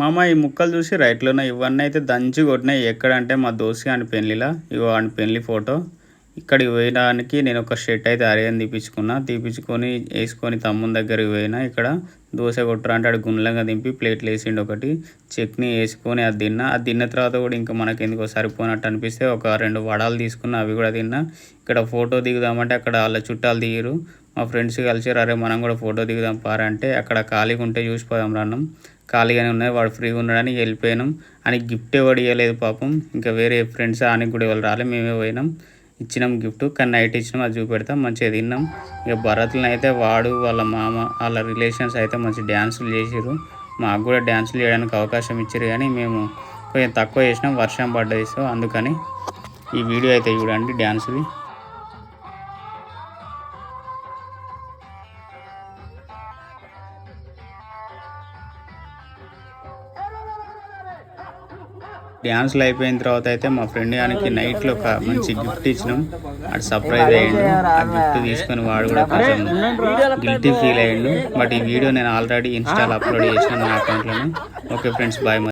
మామ ఈ ముక్కలు చూసి రైట్లోనే ఇవన్నీ అయితే దంచి కొట్టినాయి. ఎక్కడంటే మా దోస్త్ గాని పెళ్ళిలా, ఇగో వాని పెళ్ళి ఫోటో. ఇక్కడికి పోయడానికి నేను ఒక షర్ట్ అయితే అరేంజ్ తీపించుకొని వేసుకొని తమ్ముని దగ్గరికి పోయినా. ఇక్కడ దోశ కొట్టరా అంటే ఆడు గుండ్లంగా దింపి ప్లేట్లు వేసిండు. ఒకటి చట్నీ వేసుకొని అది తిన్న తర్వాత కూడా ఇంకా మనకి ఎందుకో సరిపోనట్టు అనిపిస్తే ఒక 2 వడాలు తీసుకున్నా, అవి కూడా తిన్నా. ఇక్కడ ఫోటో దిగుదామంటే అక్కడ వాళ్ళ చుట్టాలు దిగిరు. మా ఫ్రెండ్స్ కలిసారు, అరే మనం కూడా ఫోటో దిగుదాం పారంటే అక్కడ ఖాళీగా ఉంటే చూసిపోదాం రన్నాం. ఖాళీగానే ఉన్నాయి, వాడు ఫ్రీగా ఉన్నాడని వెళ్ళిపోయినాం. అని గిఫ్ట్ ఎవరు ఇవ్వలేదు పాపం. ఇంకా వేరే ఫ్రెండ్స్ ఆయనకి కూడా ఎవరు రాలే, మేమే పోయినాం. ఇచ్చినాం గిఫ్ట్, కానీ నైట్ ఇచ్చినాం, అది చూపెడతాం. మంచిగా తిన్నాం. ఇక భరత్లను అయితే వాడు వాళ్ళ మామ వాళ్ళ రిలేషన్స్ అయితే మంచి డ్యాన్సులు చేసిర్రు. మాకు కూడా డ్యాన్సులు చేయడానికి అవకాశం ఇచ్చారు, కానీ మేము కొంచెం తక్కువ చేసినాం, వర్షం పడ్డది. సో అందుకని ఈ వీడియో అయితే చూడండి డ్యాన్సులు. డ్యాన్స్లు అయిపోయిన తర్వాత అయితే మా ఫ్రెండ్ గానికి నైట్లో ఒక మంచి గిఫ్ట్ ఇచ్చినాం. అటు సర్ప్రైజ్ అయ్యిండు. ఆ గిఫ్ట్ తీసుకొని వాడు కూడా కొంచెం గిల్టీ ఫీల్ అయ్యిండు. బట్ ఈ వీడియో నేను ఆల్రెడీ ఇన్స్టాలో అప్లోడ్ చేసినాను నా అకౌంట్లోనే. Okay friends, bye.